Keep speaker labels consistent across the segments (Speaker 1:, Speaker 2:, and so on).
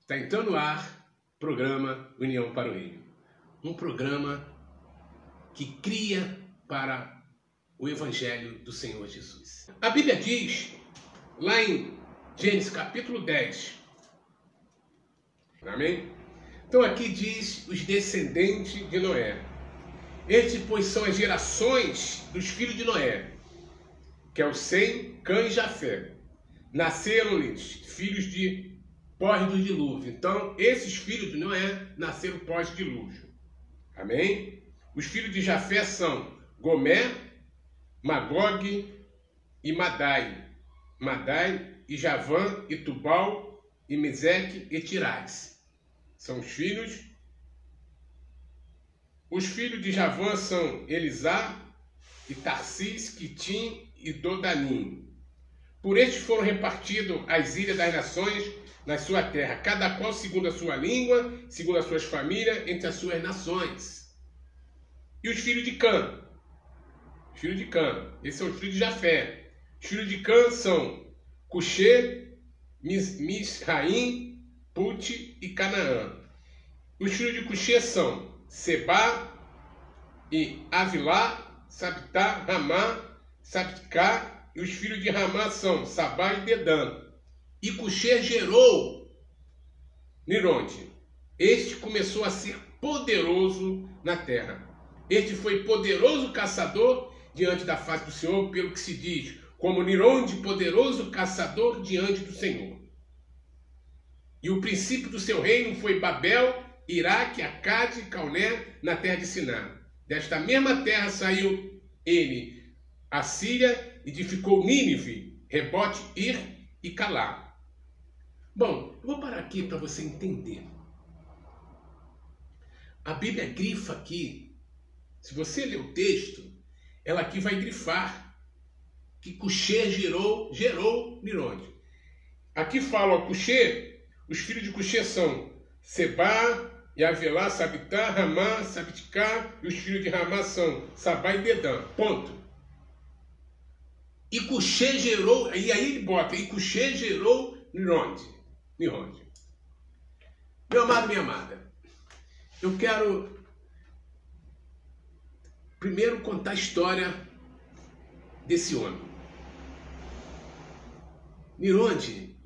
Speaker 1: Está entrando no ar o programa União para o Reino. Um programa que cria para o Evangelho do Senhor Jesus. A Bíblia diz, lá em Gênesis capítulo 10, amém? Então aqui diz os descendentes de Noé. Estes, pois, são as gerações dos filhos de Noé, que é o Sem, Cã e Jafé. Nasceram-lhes filhos de pós do dilúvio. Então, esses filhos de Noé nasceram pós-dilúvio. Amém? Os filhos de Jafé são Gomer, Magog e Madai. Madai e Javã e Tubal e Meseque e Tirás. São os filhos. Os filhos de Javã são Elisá e Tarsis, Quitim e Dodanim. Por estes foram repartidos as ilhas das nações na sua terra, cada qual segundo a sua língua, segundo as suas famílias, entre as suas nações. E os filhos de Cã? Os filhos de Cã, esses são os filhos de Jafé. Os filhos de Cã são Cuxê, Misraim, Put e Canaã. Os filhos de Cuxê são Sebá e Avilá, Sabitá, Ramá, Sabicá. E os filhos de Ramá são Sabá e Dedã. E Cuxê gerou Nironde. Este começou a ser poderoso na terra. Este foi poderoso caçador diante da face do Senhor, pelo que se diz, como Nironde, poderoso caçador diante do Senhor. E o princípio do seu reino foi Babel, Iraque, Acade e Calné, na terra de Siná. Desta mesma terra saiu ele, a Síria, edificou Nínive, Rebote, Ir e Calá. Bom, eu vou parar aqui para você entender. A Bíblia grifa aqui, se você ler o texto, ela aqui vai grifar que Cuxê gerou Nironde. Aqui fala, ó, Cuxê, os filhos de Cuxê são Sebá, Yavelá, Sabitá, Ramá, Sabiticá, e os filhos de Ramá são Sabá e Dedã. Ponto. E Cuxê gerou, e aí ele bota, e Cuxê gerou Nironde. Meu amado, minha amada, eu quero primeiro contar a história desse homem. Nironde,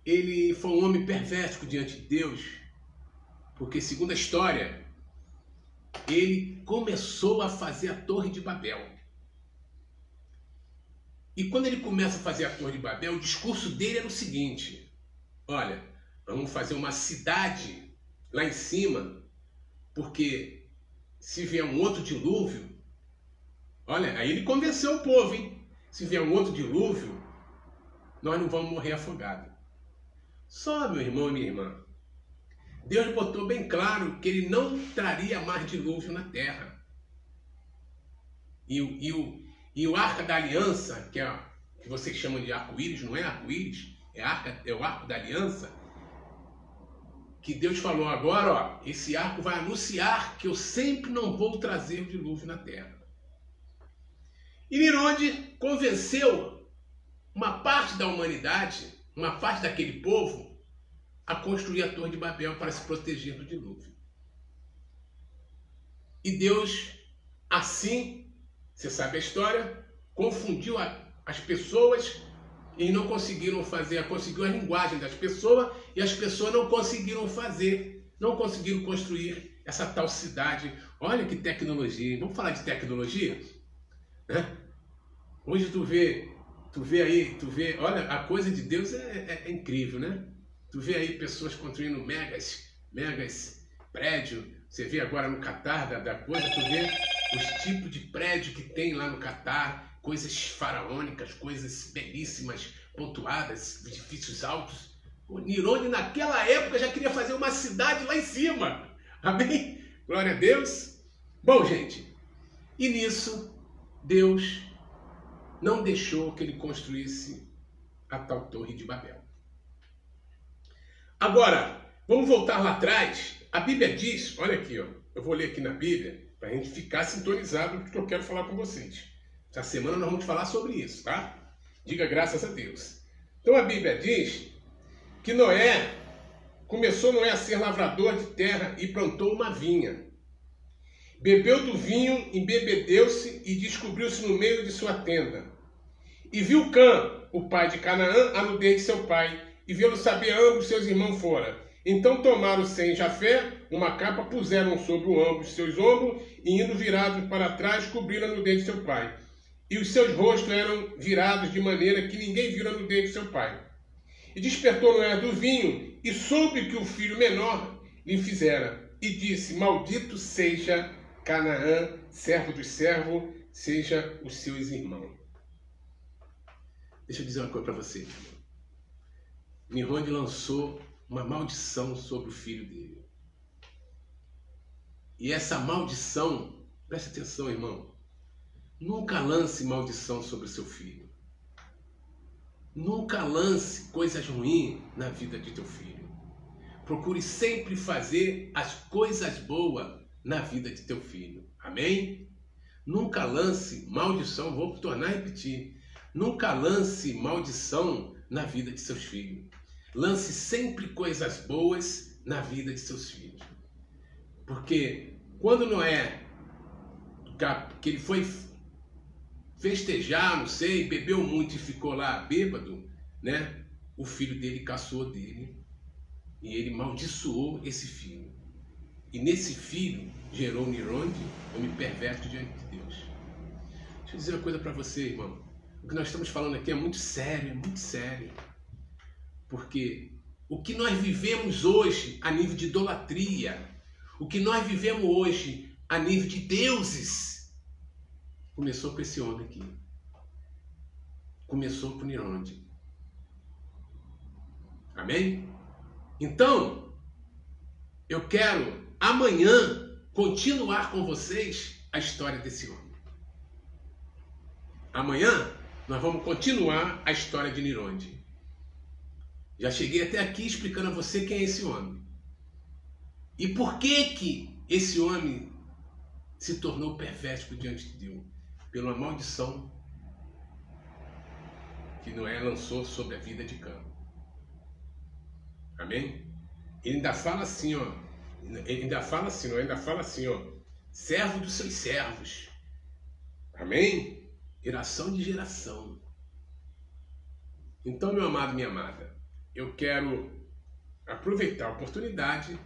Speaker 1: ele foi um homem perverso diante de Deus, porque segundo a história, ele começou a fazer a Torre de Babel. E quando ele começa a fazer a Torre de Babel, o discurso dele era o seguinte: olha, vamos fazer uma cidade lá em cima, porque se vier um outro dilúvio, olha, aí ele convenceu o povo, hein? Se vier um outro dilúvio, nós não vamos morrer afogados. Só, meu irmão e minha irmã, Deus botou bem claro que ele não traria mais dilúvio na terra. E o Arca da Aliança, que vocês chamam de arco-íris, não é arco-íris, é o Arco da Aliança, que Deus falou agora, ó, esse arco vai anunciar que eu sempre não vou trazer o dilúvio na terra. E Nironde convenceu uma parte da humanidade, uma parte daquele povo, a construir a Torre de Babel para se proteger do dilúvio. E Deus, assim, você sabe a história, confundiu as pessoas e não conseguiram conseguiu a linguagem das pessoas e as pessoas não conseguiram construir essa tal cidade. Olha que tecnologia, vamos falar de tecnologia? Hoje tu vê aí, olha, a coisa de Deus é incrível, né? Tu vê aí pessoas construindo megas prédios, você vê agora no Catar da coisa, tu vê os tipos de prédio que tem lá no Catar, coisas faraônicas, coisas belíssimas, pontuadas, edifícios altos. O Nironde naquela época já queria fazer uma cidade lá em cima. Amém? Glória a Deus. Bom, gente, e nisso Deus não deixou que ele construísse a tal Torre de Babel. Agora, vamos voltar lá atrás. A Bíblia diz, olha aqui, ó, eu vou ler aqui na Bíblia, para a gente ficar sintonizado com o que eu quero falar com vocês. Essa semana nós vamos falar sobre isso, tá? Diga graças a Deus. Então a Bíblia diz que Noé, começou Noé a ser lavrador de terra e plantou uma vinha. Bebeu do vinho, embebedeu-se e descobriu-se no meio de sua tenda. E viu Cã, o pai de Canaã, a nudez de seu pai, e vê-lo saber ambos seus irmãos fora. Então tomaram Sem e Jafé uma capa, puseram sobre ambos seus ombros, e indo virados para trás, cobriram a nudez de seu pai. E os seus rostos eram virados de maneira que ninguém viu a nudez de seu pai. E despertou Noé do vinho, e soube que o filho menor lhe fizera. E disse, maldito seja Canaã, servo dos servos, seja os seus irmãos. Deixa eu dizer uma coisa para você, irmão. Nimrod lançou uma maldição sobre o filho dele. E essa maldição, preste atenção, irmão, nunca lance maldição sobre o seu filho. Nunca lance coisas ruins na vida de teu filho. Procure sempre fazer as coisas boas na vida de teu filho. Amém? Nunca lance maldição, vou tornar a repetir. Nunca lance maldição na vida de seus filhos. Lance sempre coisas boas na vida de seus filhos. Porque quando Noé, que ele foi festejar, não sei, bebeu muito e ficou lá bêbado, né? O filho dele caçoou dele e ele maldiçoou esse filho. E nesse filho gerou Nimrod, homem perverso diante de Deus. Deixa eu dizer uma coisa para você, irmão. O que nós estamos falando aqui é muito sério, porque o que nós vivemos hoje a nível de idolatria, o que nós vivemos hoje a nível de deuses, começou com esse homem aqui. Começou com Nimrod. Amém? Então, eu quero amanhã continuar com vocês a história desse homem. Amanhã nós vamos continuar a história de Nimrod. Já cheguei até aqui explicando a você quem é esse homem. E por que esse homem se tornou perverso diante de Deus? Pela maldição que Noé lançou sobre a vida de Cã. Amém? Ele ainda fala assim, ó. Ele ainda fala assim, ó. Servo dos seus servos. Amém? Geração de geração. Então, meu amado, minha amada, eu quero aproveitar a oportunidade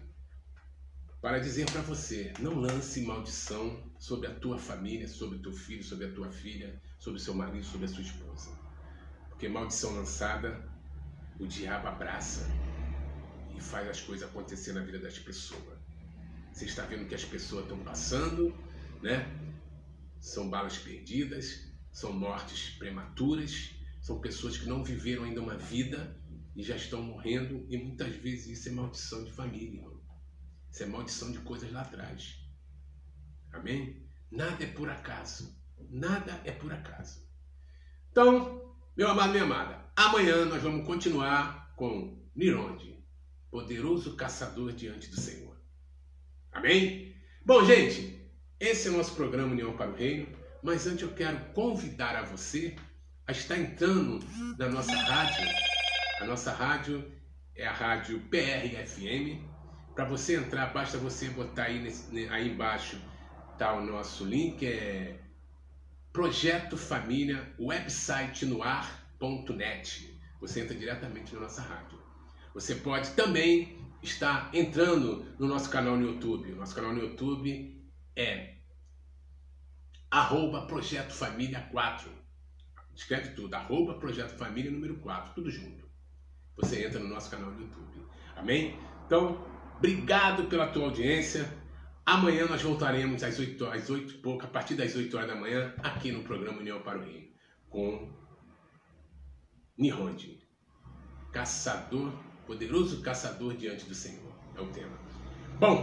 Speaker 1: para dizer para você, não lance maldição sobre a tua família, sobre o teu filho, sobre a tua filha, sobre o seu marido, sobre a sua esposa. Porque maldição lançada, o diabo abraça e faz as coisas acontecer na vida das pessoas. Você está vendo que as pessoas estão passando, né? São balas perdidas, são mortes prematuras, são pessoas que não viveram ainda uma vida e já estão morrendo, e muitas vezes isso é maldição de família, irmão. Isso é maldição de coisas lá atrás. Amém? Nada é por acaso. Nada é por acaso. Então, meu amado, minha amada, amanhã nós vamos continuar com Nimrod, poderoso caçador diante do Senhor. Amém? Bom, gente, esse é o nosso programa União para o Reino, mas antes eu quero convidar a você a estar entrando na nossa rádio. A nossa rádio é a rádio PRFM. Para você entrar, basta você botar aí, aí embaixo, tá o nosso link, é Projeto Família, website no ar.net. Você entra diretamente na nossa rádio. Você pode também estar entrando no nosso canal no YouTube. O nosso canal no YouTube é @Projeto Família 4. Escreve tudo, @Projeto Família número 4, tudo junto. Você entra no nosso canal no YouTube. Amém? Então, obrigado pela tua audiência. Amanhã nós voltaremos às 8 e pouco, a partir das 8 horas da manhã, aqui no programa União para o Reino, com Nimrod, caçador, poderoso caçador diante do Senhor. É o tema. Bom,